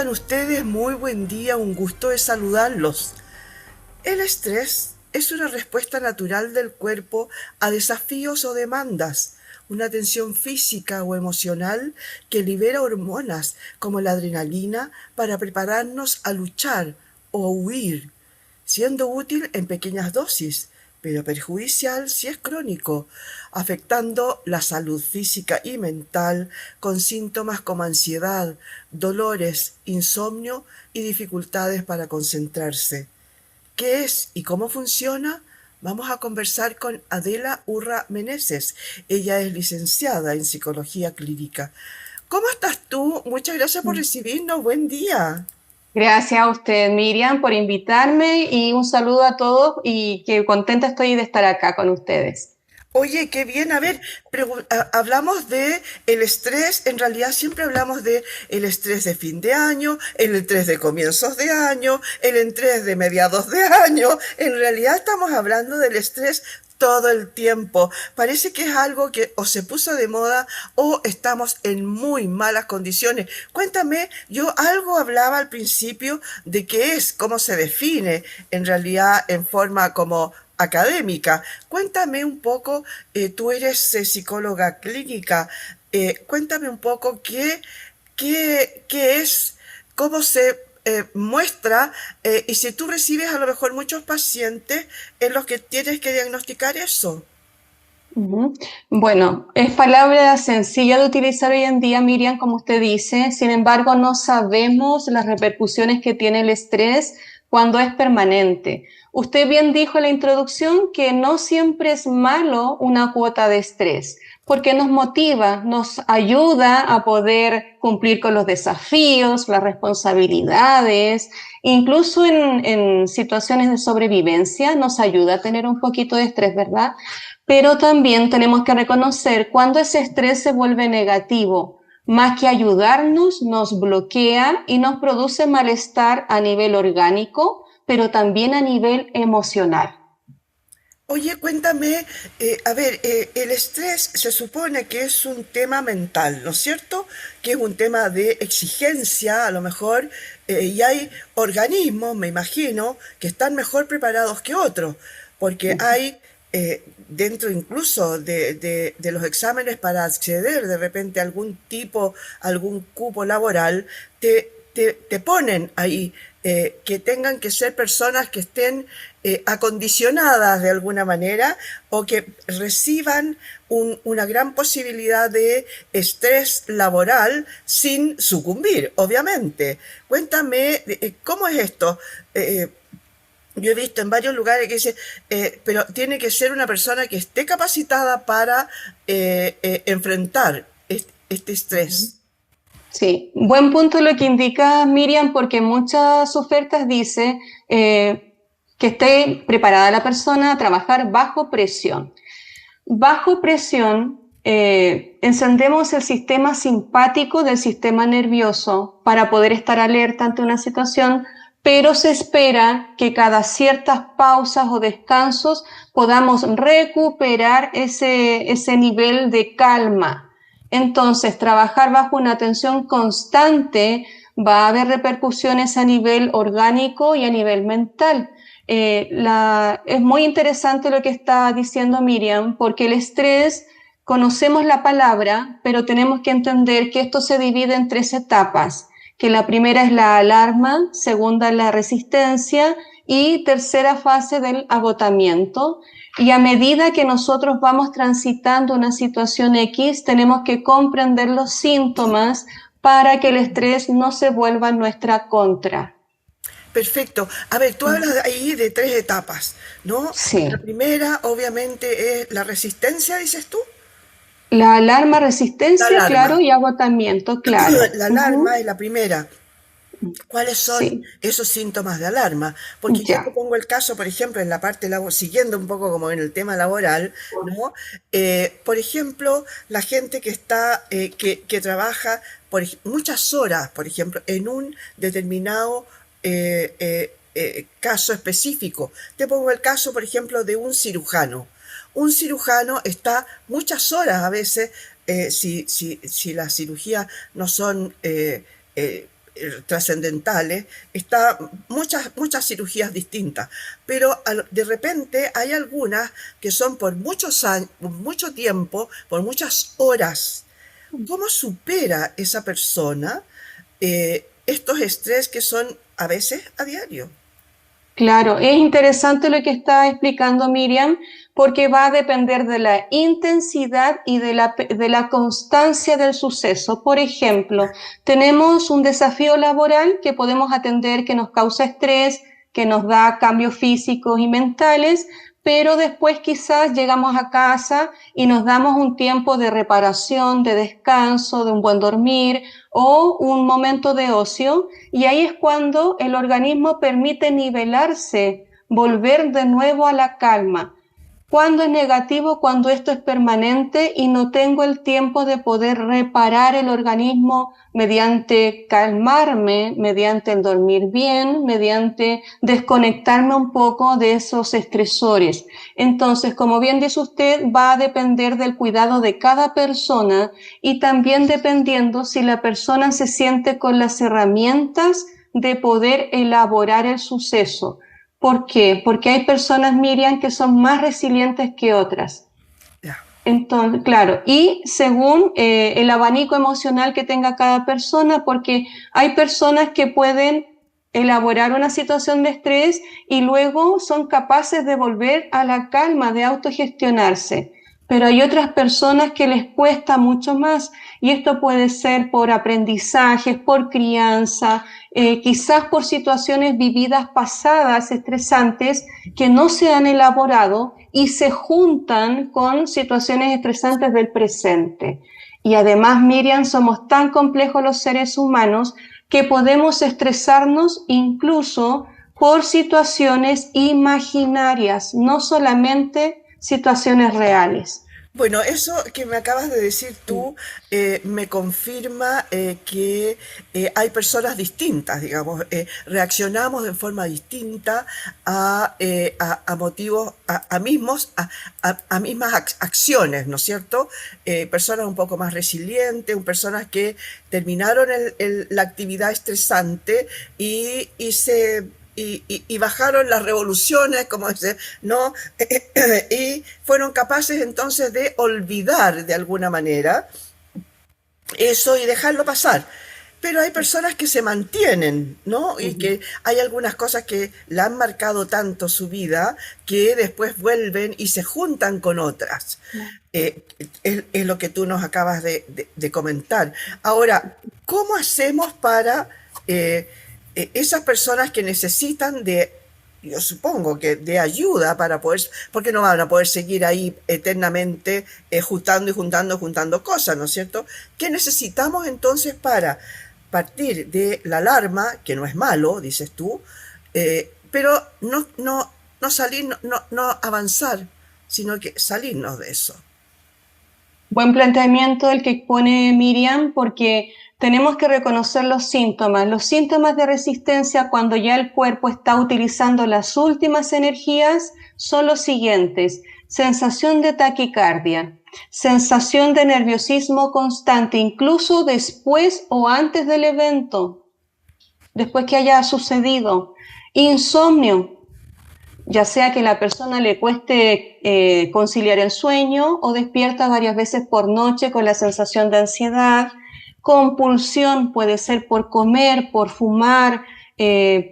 están ustedes? Muy buen día, un gusto de saludarlos. El estrés es una respuesta natural del cuerpo a desafíos o demandas, una tensión física o emocional que libera hormonas como la adrenalina para prepararnos a luchar o huir, siendo útil en pequeñas dosis, pero perjudicial si es crónico, afectando la salud física y mental con síntomas como ansiedad, dolores, insomnio y dificultades para concentrarse. ¿Qué es y cómo funciona? Vamos a conversar con Adela Urra Meneses. Ella es licenciada en psicología clínica. ¿Cómo estás tú? Muchas gracias por recibirnos. Buen día. Gracias a usted, Miriam, por invitarme y un saludo a todos y que contenta estoy de estar acá con ustedes. Oye, qué bien. A ver, hablamos de el estrés. En realidad siempre hablamos de el estrés de fin de año, el estrés de comienzos de año, el estrés de mediados de año. En realidad estamos hablando del estrés todo el tiempo. Parece que es algo que o se puso de moda o estamos en muy malas condiciones. Cuéntame, yo algo hablaba al principio de qué es, cómo se define en realidad en forma como académica. Cuéntame un poco, tú eres psicóloga clínica, cuéntame un poco qué es, cómo se muestra, y si tú recibes a lo mejor muchos pacientes en los que tienes que diagnosticar eso. Ujú. Bueno, es palabra sencilla de utilizar hoy en día, Miriam, como usted dice. Sin embargo, no sabemos las repercusiones que tiene el estrés cuando es permanente. Usted bien dijo en la introducción que no siempre es malo una cuota de estrés, porque nos motiva, nos ayuda a poder cumplir con los desafíos, las responsabilidades, incluso en situaciones de sobrevivencia, nos ayuda a tener un poquito de estrés, ¿verdad? Pero también tenemos que reconocer cuando ese estrés se vuelve negativo. Más que ayudarnos, nos bloquea y nos produce malestar a nivel orgánico, pero también a nivel emocional. Oye, cuéntame, a ver, el estrés se supone que es un tema mental, ¿no es cierto? Que es un tema de exigencia, a lo mejor, y hay organismos, me imagino, que están mejor preparados que otros, porque hay dentro incluso de los exámenes para acceder de repente a algún tipo, algún cupo laboral, te ponen ahí que tengan que ser personas que estén acondicionadas de alguna manera o que reciban una gran posibilidad de estrés laboral sin sucumbir, obviamente. Cuéntame, ¿cómo es esto? Eh, yo he visto en varios lugares que dice, pero tiene que ser una persona que esté capacitada para enfrentar este estrés. Sí, buen punto lo que indica Miriam, porque muchas ofertas dice que esté preparada la persona a trabajar bajo presión. Bajo presión, encendemos el sistema simpático del sistema nervioso para poder estar alerta ante una situación, pero se espera que cada ciertas pausas o descansos podamos recuperar ese nivel de calma. Entonces, trabajar bajo una tensión constante va a haber repercusiones a nivel orgánico y a nivel mental. Es muy interesante lo que está diciendo Miriam, porque el estrés, conocemos la palabra, pero tenemos que entender que esto se divide en tres etapas, que la primera es la alarma, segunda la resistencia y tercera fase del agotamiento. Y a medida que nosotros vamos transitando una situación X, tenemos que comprender los síntomas para que el estrés no se vuelva en nuestra contra. Perfecto. A ver, tú hablas ahí de tres etapas, ¿no? La Sí. primera, obviamente, es la resistencia, dices tú. La alarma, La resistencia, claro, alarma. y agotamiento, claro. La alarma es Ujú. la primera. ¿Cuáles son Sí, esos síntomas de alarma? Porque yo te ya. pongo el caso, por ejemplo, en la parte, siguiendo un poco como en el tema laboral, ¿no? Por ejemplo, la gente que está, que trabaja muchas horas, por ejemplo, en un determinado caso específico. Te pongo el caso, por ejemplo, de un cirujano. Un cirujano está muchas horas a veces, si las cirugías no son trascendentales, está muchas cirugías distintas, pero de repente hay algunas que son por muchos años, por mucho tiempo, por muchas horas. ¿Cómo supera esa persona estos estrés que son a veces a diario? Claro, es interesante lo que está explicando Miriam, porque va a depender de la intensidad y de la constancia del suceso. Por ejemplo, tenemos un desafío laboral que podemos atender que nos causa estrés, que nos da cambios físicos y mentales, pero después quizás llegamos a casa y nos damos un tiempo de reparación, de descanso, de un buen dormir o un momento de ocio, y ahí es cuando el organismo permite nivelarse, volver de nuevo a la calma. Cuando es negativo, cuando esto es permanente y no tengo el tiempo de poder reparar el organismo mediante calmarme, mediante el dormir bien, mediante desconectarme un poco de esos estresores. Entonces, como bien dice usted, va a depender del cuidado de cada persona y también dependiendo si la persona se siente con las herramientas de poder elaborar el suceso. ¿Por qué? Porque hay personas, Miriam, que son más resilientes que otras. Ya. Entonces, claro, y según el abanico emocional que tenga cada persona, porque hay personas que pueden elaborar una situación de estrés y luego son capaces de volver a la calma, de autogestionarse. Pero hay otras personas que les cuesta mucho más y esto puede ser por aprendizajes, por crianza, quizás por situaciones vividas pasadas estresantes que no se han elaborado y se juntan con situaciones estresantes del presente. Y además, Miriam, somos tan complejos los seres humanos que podemos estresarnos incluso por situaciones imaginarias, no solamente situaciones reales. Bueno, eso que me acabas de decir tú me confirma que hay personas distintas, digamos, reaccionamos de forma distinta a motivos, a mismas acciones, ¿no es cierto? Personas un poco más resilientes, personas que terminaron la actividad estresante y bajaron las revoluciones, como dice, ¿no? Y fueron capaces entonces de olvidar de alguna manera eso y dejarlo pasar. Pero hay personas que se mantienen, ¿no? Y que hay algunas cosas que la han marcado tanto su vida que después vuelven y se juntan con otras. Eh, es lo que tú nos acabas de comentar. Ahora, ¿cómo hacemos para esas personas que necesitan yo supongo que de ayuda para poder, porque no van a poder seguir ahí eternamente juntando y juntando cosas, ¿no es cierto? ¿Qué necesitamos entonces para partir de la alarma, que no es malo, dices tú, pero no salir, no avanzar, sino que salirnos de eso? Buen planteamiento el que pone Miriam, porque tenemos que reconocer los síntomas. Los síntomas de resistencia cuando ya el cuerpo está utilizando las últimas energías son los siguientes: sensación de taquicardia, sensación de nerviosismo constante, incluso después o antes del evento, después que haya sucedido, insomnio, ya sea que la persona le cueste conciliar el sueño o despierta varias veces por noche con la sensación de ansiedad. Compulsión puede ser por comer, por fumar,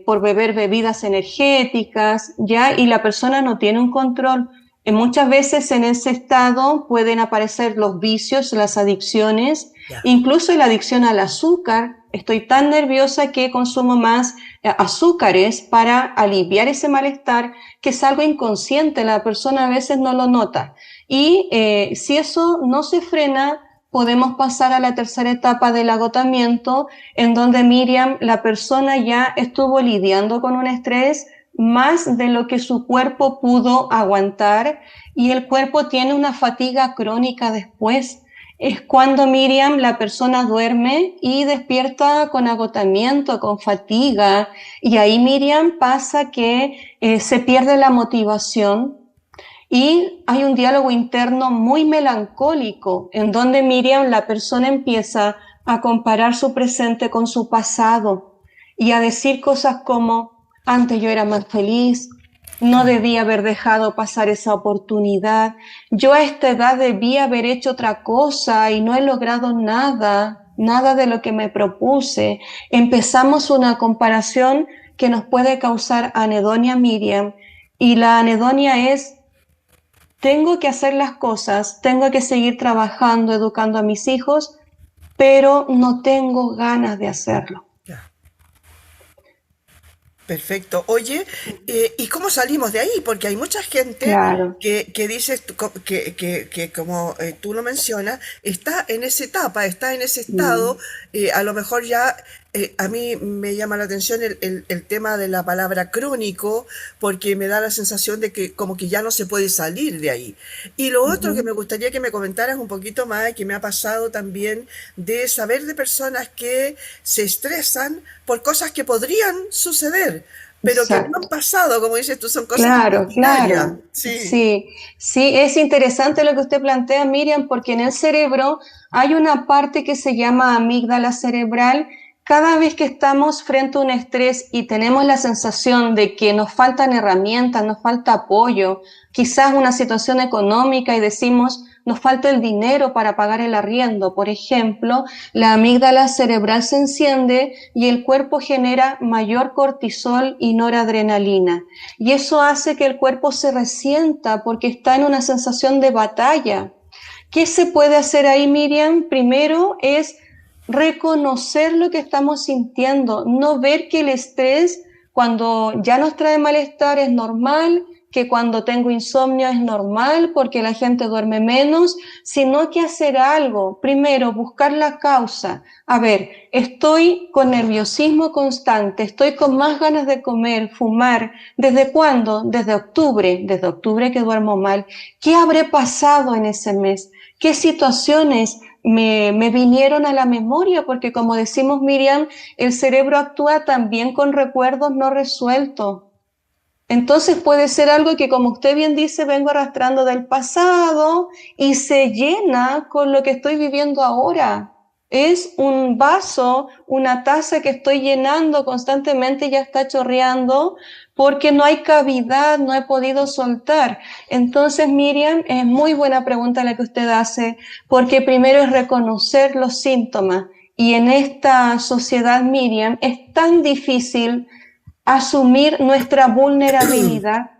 por beber bebidas energéticas, ¿ya? Y la persona no tiene un control. Muchas veces en ese estado pueden aparecer los vicios, las adicciones, Ya. incluso la adicción al azúcar. Estoy tan nerviosa que consumo más azúcares para aliviar ese malestar, que es algo inconsciente, la persona a veces no lo nota. Y si eso no se frena, podemos pasar a la tercera etapa del agotamiento, en donde Miriam, la persona ya estuvo lidiando con un estrés más de lo que su cuerpo pudo aguantar y el cuerpo tiene una fatiga crónica después. Es cuando, Miriam, la persona duerme y despierta con agotamiento, con fatiga, y ahí, Miriam, pasa que se pierde la motivación y hay un diálogo interno muy melancólico en donde, Miriam, la persona empieza a comparar su presente con su pasado y a decir cosas como, antes yo era más feliz, no debía haber dejado pasar esa oportunidad, yo a esta edad debía haber hecho otra cosa y no he logrado nada, nada de lo que me propuse. Empezamos una comparación que nos puede causar anedonia, Miriam, y la anedonia es: tengo que hacer las cosas, tengo que seguir trabajando, educando a mis hijos, pero no tengo ganas de hacerlo. Ya. Perfecto. Oye, ¿y cómo salimos de ahí? Porque hay mucha gente Claro. que dice que como tú lo mencionas, está en esa etapa, está en ese estado, Mm. a lo mejor ya, a mí me llama la atención el tema de la palabra crónico, porque me da la sensación de que como que ya no se puede salir de ahí. Y lo otro que Ujú. me gustaría que me comentaras un poquito más, que me ha pasado también, de saber de personas que se estresan por cosas que podrían suceder, pero que no han Exacto. pasado, como dices tú, son cosas Claro, imaginarias. claro. Sí. Sí, sí, es interesante lo que usted plantea, Miriam, porque en el cerebro hay una parte que se llama amígdala cerebral. Cada vez que estamos frente a un estrés y tenemos la sensación de que nos faltan herramientas, nos falta apoyo, quizás una situación económica y decimos, nos falta el dinero para pagar el arriendo, por ejemplo, la amígdala cerebral se enciende y el cuerpo genera mayor cortisol y noradrenalina. Y eso hace que el cuerpo se resienta porque está en una sensación de batalla. ¿Qué se puede hacer ahí, Miriam? Primero es reconocer lo que estamos sintiendo, no ver que el estrés cuando ya nos trae malestar es normal, que cuando tengo insomnio es normal porque la gente duerme menos, sino que hacer algo. Primero, buscar la causa. A ver, estoy con nerviosismo constante, estoy con más ganas de comer, fumar. ¿Desde cuándo? Desde octubre que duermo mal. ¿Qué habré pasado en ese mes? ¿Qué situaciones me vinieron a la memoria? Porque como decimos, Miriam, el cerebro actúa también con recuerdos no resueltos. Entonces puede ser algo que, como usted bien dice, vengo arrastrando del pasado y se llena con lo que estoy viviendo ahora. Es un vaso, una taza que estoy llenando constantemente y ya está chorreando porque no hay cavidad, no he podido soltar. Entonces, Miriam, es muy buena pregunta la que usted hace, porque primero es reconocer los síntomas. Y en esta sociedad, Miriam, es tan difícil asumir nuestra vulnerabilidad,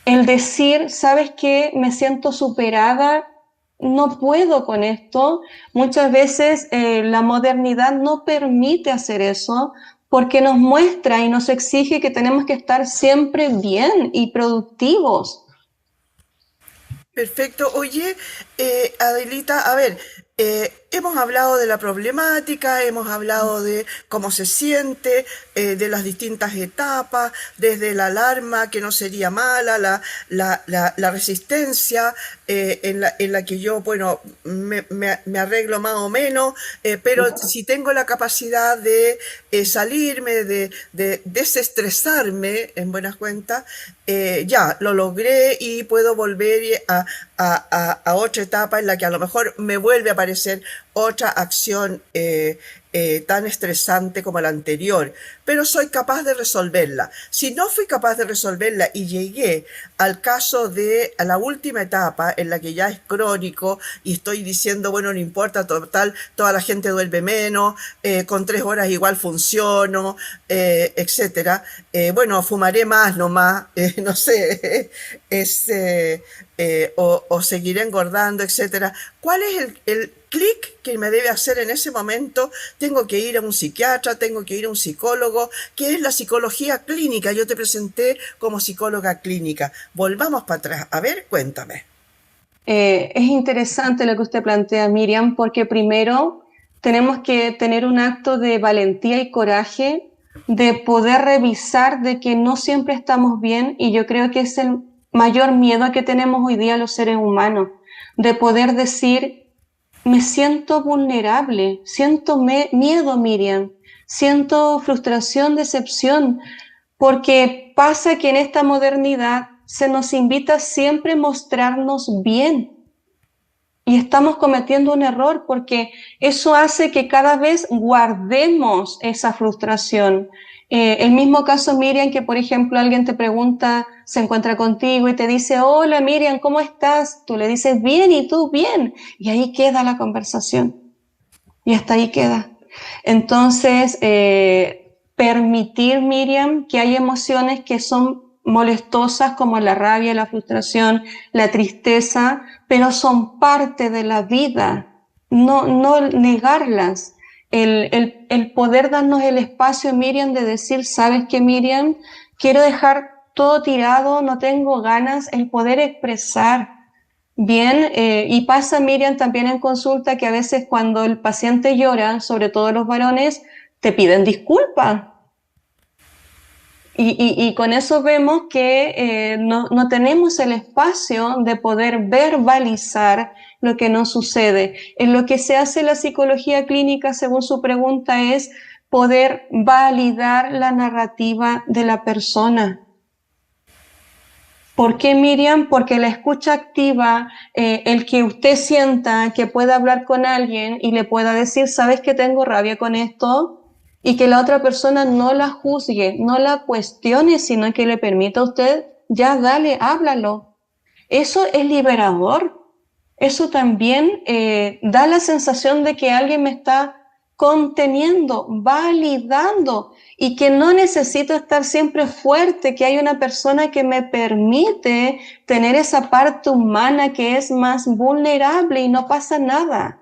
el decir, ¿sabes qué? Me siento superada, no puedo con esto. Muchas veces la modernidad no permite hacer eso porque nos muestra y nos exige que tenemos que estar siempre bien y productivos. Perfecto. Oye, Adelita, a ver, hemos hablado de la problemática, hemos hablado de cómo se siente, de las distintas etapas, desde la alarma, que no sería mala, la resistencia, en la que yo, bueno, me arreglo más o menos, pero si tengo la capacidad de salirme, de desestresarme, en buenas cuentas, ya, lo logré y puedo volver a otra etapa en la que a lo mejor me vuelve a aparecer otra acción tan estresante como la anterior, pero soy capaz de resolverla. Si no fui capaz de resolverla y llegué al caso de a la última etapa en la que ya es crónico y estoy diciendo, bueno, no importa, total, toda la gente duerme menos, con 3 horas igual funciono, etcétera. Bueno, fumaré más nomás, no sé, es, o seguiré engordando, etcétera. ¿Cuál es el clic que me debe hacer en ese momento? Tengo que ir a un psiquiatra, tengo que ir a un psicólogo. ¿Qué es la psicología clínica? Yo te presenté como psicóloga clínica. Volvamos para atrás. A ver, cuéntame. Es interesante lo que usted plantea, Miriam, porque primero tenemos que tener un acto de valentía y coraje de poder revisar de que no siempre estamos bien, y yo creo que es el mayor miedo que tenemos hoy día los seres humanos, de poder decir, me siento vulnerable, siento miedo, Miriam, siento frustración, decepción, porque pasa que en esta modernidad se nos invita siempre a mostrarnos bien. Y estamos cometiendo un error porque eso hace que cada vez guardemos esa frustración. El mismo caso, Miriam, que por ejemplo alguien te pregunta, se encuentra contigo y te dice, hola Miriam, ¿cómo estás? Tú le dices, bien, ¿y tú? Bien. Y ahí queda la conversación. Y hasta ahí queda. Entonces, permitir, Miriam, que hay emociones que son molestosas como la rabia, la frustración, la tristeza, pero son parte de la vida. No negarlas. El poder darnos el espacio, Miriam, de decir, ¿sabes qué, Miriam? Quiero dejar todo tirado, no tengo ganas, el poder expresar. Bien, y pasa, Miriam, también en consulta que a veces cuando el paciente llora, sobre todo los varones, te piden disculpas. Y con eso vemos que no tenemos el espacio de poder verbalizar lo que nos sucede. En lo que se hace la psicología clínica, según su pregunta, es poder validar la narrativa de la persona. ¿Por qué, Miriam? Porque la escucha activa, el que usted sienta que pueda hablar con alguien y le pueda decir, ¿sabes que tengo rabia con esto? Y que la otra persona no la juzgue, no la cuestione, sino que le permita a usted, ya dale, háblalo. Eso es liberador. Eso también da la sensación de que alguien me está conteniendo, validando y que no necesito estar siempre fuerte, que hay una persona que me permite tener esa parte humana que es más vulnerable y no pasa nada.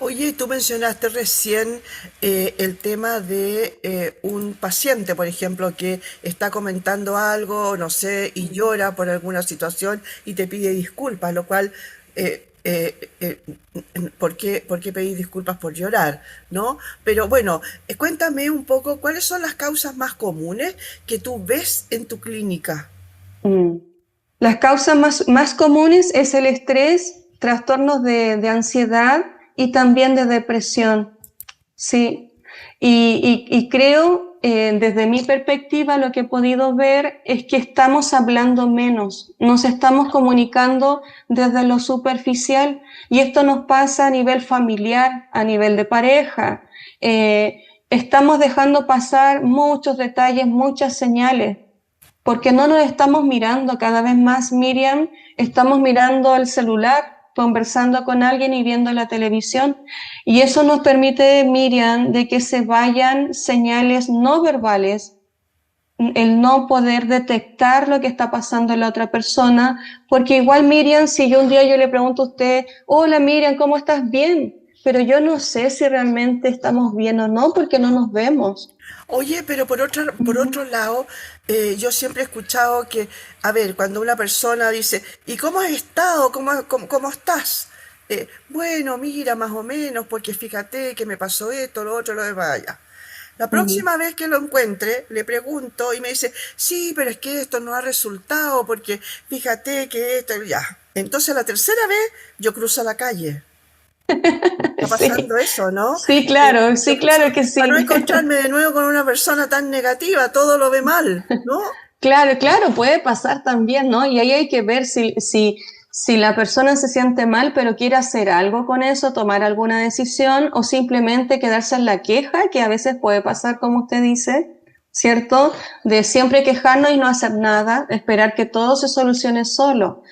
Oye, tú mencionaste recién el tema de un paciente, por ejemplo, que está comentando algo, no sé, y llora por alguna situación y te pide disculpas, lo cual, por qué pedir disculpas por llorar? ¿No? Pero bueno, cuéntame un poco cuáles son las causas más comunes que tú ves en tu clínica. Mm. Las causas más comunes es el estrés, trastornos de ansiedad y también de depresión. Sí, y creo, desde mi perspectiva, lo que he podido ver es que estamos hablando menos, nos estamos comunicando desde lo superficial y esto nos pasa a nivel familiar, a nivel de pareja. Estamos dejando pasar muchos detalles, muchas señales, porque no nos estamos mirando cada vez más, Miriam, estamos mirando el celular, conversando con alguien y viendo la televisión. Y eso nos permite, Miriam, de que se vayan señales no verbales, el no poder detectar lo que está pasando en la otra persona, porque igual, Miriam, si yo un día yo le pregunto a usted, hola Miriam, ¿cómo estás? Bien, pero yo no sé si realmente estamos bien o no, porque no nos vemos. Oye, pero por otro lado, yo siempre he escuchado que, a ver, cuando una persona dice, ¿y cómo has estado? ¿Cómo estás? Bueno, mira, más o menos, porque fíjate que me pasó esto, lo otro, lo demás, ya. La Ujú. próxima vez que lo encuentre, le pregunto y me dice, sí, pero es que esto no ha resultado, porque fíjate que esto, ya. Entonces la tercera vez yo cruzo la calle. Está Sí, pasando eso, ¿no? sí, Yo cruzo claro que para no sí. encontrarme de nuevo con una persona tan negativa, todo lo ve mal, ¿no? Claro, claro, puede pasar también, ¿no? Y ahí hay que ver si la persona se siente mal, pero quiere hacer algo con eso, tomar alguna decisión o simplemente quedarse en la queja, que a veces puede pasar, como usted dice, ¿cierto? De siempre quejarnos y no hacer nada, esperar que todo se solucione solo.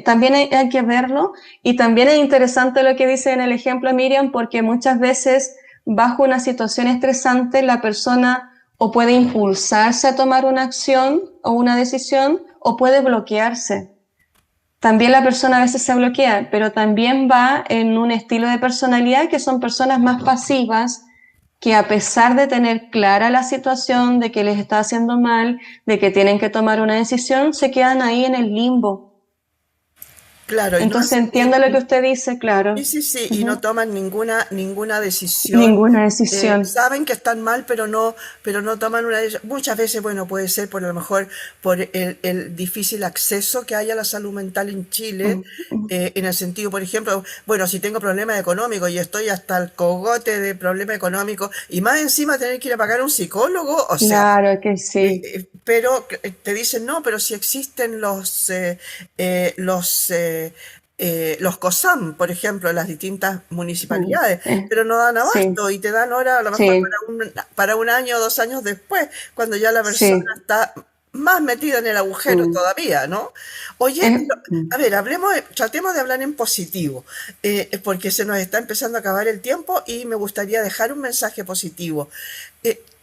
También hay que verlo y también es interesante lo que dice en el ejemplo Miriam, porque muchas veces bajo una situación estresante la persona o puede impulsarse a tomar una acción o una decisión o puede bloquearse. También la persona a veces se bloquea, pero también va en un estilo de personalidad que son personas más pasivas que a pesar de tener clara la situación de que les está haciendo mal, de que tienen que tomar una decisión, se quedan ahí en el limbo. Claro, y no Entonces hacen entiendo lo que usted dice, sí, claro. sí, sí, y no Ujú. toman ninguna decisión. Ninguna decisión. Saben que están mal, pero no toman una decisión. Muchas veces, bueno, puede ser por a lo mejor por el difícil acceso que hay a la salud mental en Chile, Ujú. en el sentido, por ejemplo, bueno, si tengo problemas económicos y estoy hasta el cogote de problemas económicos y más encima tener que ir a pagar a un psicólogo, o sea, Claro que sí. pero te dicen, no, pero si existen los los COSAM, por ejemplo, en las distintas Mm, municipalidades, pero no dan sí, abasto y te dan hora a lo mejor sí, para un año o 2 años después, cuando ya la persona sí. está más metida en el agujero Mm, todavía, ¿no? Oye, es- pero, mm. a ver, hablemos, tratemos de hablar en positivo, porque se nos está empezando a acabar el tiempo y me gustaría dejar un mensaje positivo.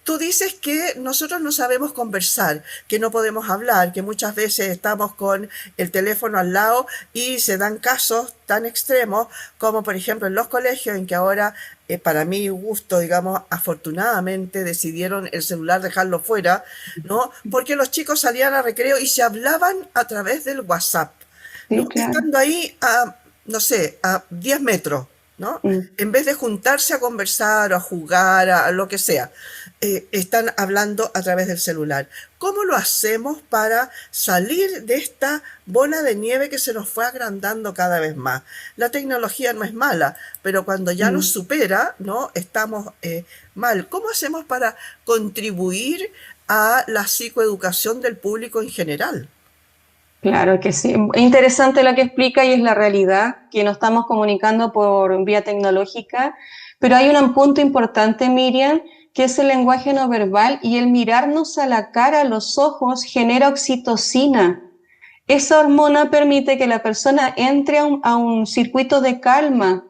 Tú dices que nosotros no sabemos conversar, que no podemos hablar, que muchas veces estamos con el teléfono al lado y se dan casos tan extremos como por ejemplo en los colegios en que ahora, para mi gusto, digamos, afortunadamente decidieron el celular dejarlo fuera, ¿no? Porque los chicos salían a recreo y se hablaban a través del WhatsApp, Sí, ¿no? claro. Estando ahí a, no sé, a 10 metros, ¿no? Mm. En vez de juntarse a conversar o a jugar, a lo que sea, están hablando a través del celular. ¿Cómo lo hacemos para salir de esta bola de nieve que se nos fue agrandando cada vez más? La tecnología no es mala, pero cuando ya nos Mm. supera, ¿no? Estamos mal. ¿Cómo hacemos para contribuir a la psicoeducación del público en general? Claro que sí. Es interesante lo que explica y es la realidad, que nos estamos comunicando por vía tecnológica, pero hay un punto importante, Miriam, que es el lenguaje no verbal y el mirarnos a la cara, a los ojos, genera oxitocina. Esa hormona permite que la persona entre a un circuito de calma.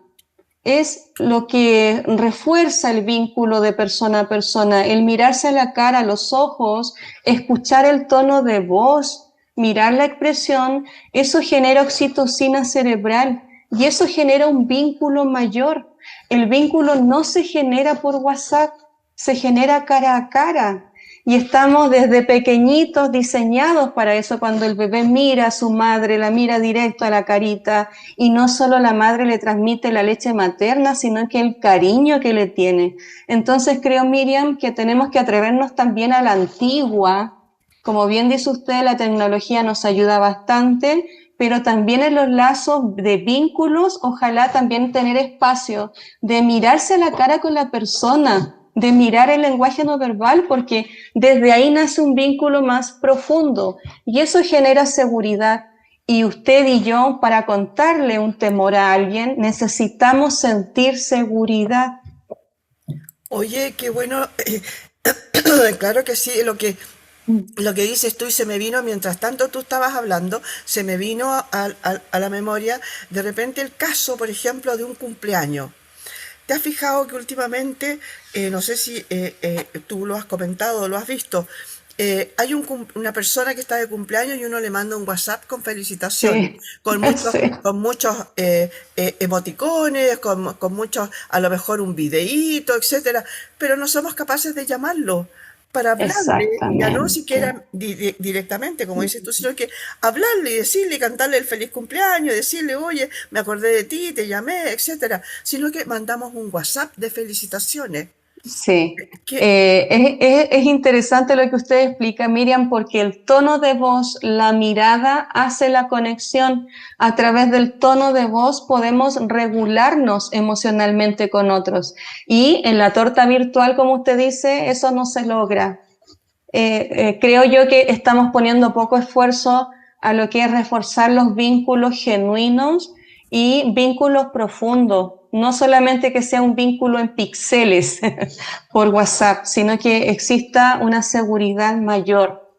Es lo que refuerza el vínculo de persona a persona, el mirarse a la cara, a los ojos, escuchar el tono de voz, mirar la expresión, eso genera oxitocina cerebral y eso genera un vínculo mayor. El vínculo no se genera por WhatsApp, se genera cara a cara. Y estamos desde pequeñitos diseñados para eso, cuando el bebé mira a su madre, la mira directo a la carita, y no solo la madre le transmite la leche materna, sino que el cariño que le tiene. Entonces creo, Miriam, que tenemos que atrevernos también a la antigua. Como bien dice usted, la tecnología nos ayuda bastante, pero también en los lazos de vínculos, ojalá también tener espacio de mirarse a la cara con la persona, de mirar el lenguaje no verbal, porque desde ahí nace un vínculo más profundo y eso genera seguridad. Y usted y yo, para contarle un temor a alguien, necesitamos sentir seguridad. Oye, qué bueno. Claro que sí, lo que dices tú y se me vino, mientras tanto tú estabas hablando, se me vino a la memoria de repente el caso, por ejemplo, de un cumpleaños. ¿Te has fijado que últimamente, no sé si tú lo has comentado o lo has visto, hay una persona que está de cumpleaños y uno le manda un WhatsApp con felicitaciones, Sí, sí, con muchos emoticones, con muchos, a lo mejor un videíto, etcétera, pero no somos capaces de llamarlo para hablarle, ya no exactamente. siquiera directamente, como dices tú, sino que hablarle y decirle, y cantarle el feliz cumpleaños, decirle, oye, me acordé de ti, te llamé, etcétera, sino que mandamos un WhatsApp de felicitaciones. Sí, Que, es interesante lo que usted explica, Miriam, porque el tono de voz, la mirada hace la conexión. A través del tono de voz podemos regularnos emocionalmente con otros. Y en la torta virtual, como usted dice, eso no se logra. Creo yo que estamos poniendo poco esfuerzo a lo que es reforzar los vínculos genuinos y vínculos profundos. No solamente que sea un vínculo en píxeles por WhatsApp, sino que exista una seguridad mayor.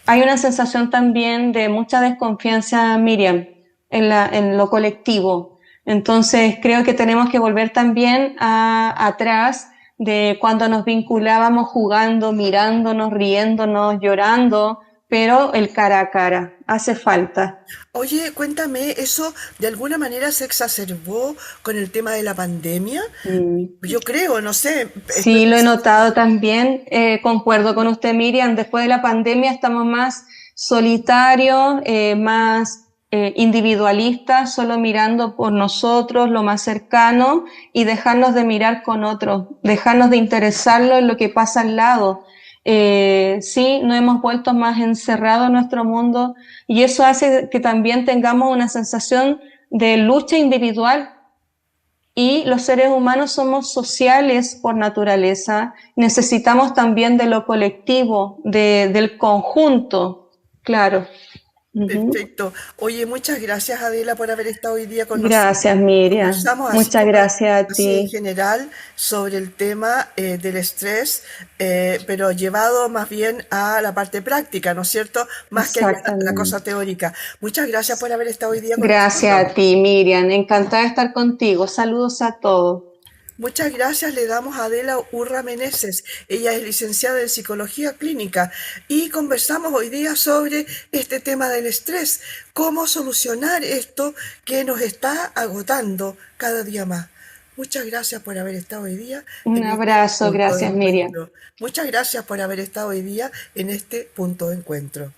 Hay una sensación también de mucha desconfianza, Miriam, en lo colectivo. Entonces, creo que tenemos que volver también atrás de cuando nos vinculábamos jugando, mirándonos, riéndonos, llorando, pero el cara a cara hace falta. oye, cuéntame, ¿eso de alguna manera se exacerbó con el tema de la pandemia? Mm. Yo creo, no sé, estoy Sí, lo he notado también. Concuerdo con usted, Miriam. Después de la pandemia estamos más solitarios, más individualistas, solo mirando por nosotros, lo más cercano, y dejarnos de mirar con otros, dejarnos de interesarlo en lo que pasa al lado. Sí, nos hemos vuelto más encerrados en nuestro mundo y eso hace que también tengamos una sensación de lucha individual y los seres humanos somos sociales por naturaleza, necesitamos también de lo colectivo, del conjunto, claro. Ujú. Perfecto. Oye, muchas gracias Adela por haber estado hoy día con nosotros. Gracias, Miriam. Conversamos así Muchas como gracias a así en ti. general sobre el tema del estrés, pero llevado más bien a la parte práctica, ¿no es cierto? Más que la cosa Exactamente. teórica. Muchas gracias por haber estado hoy día con Gracias nosotros. a ti, Miriam. Encantada de estar contigo. Saludos a todos. Muchas gracias le damos a Adela Urra Meneses. Ella es licenciada en psicología clínica y conversamos hoy día sobre este tema del estrés, cómo solucionar esto que nos está agotando cada día más. Muchas gracias por haber estado hoy día Un en este abrazo. punto de Gracias, Miriam. encuentro. Muchas gracias por haber estado hoy día en este punto de encuentro.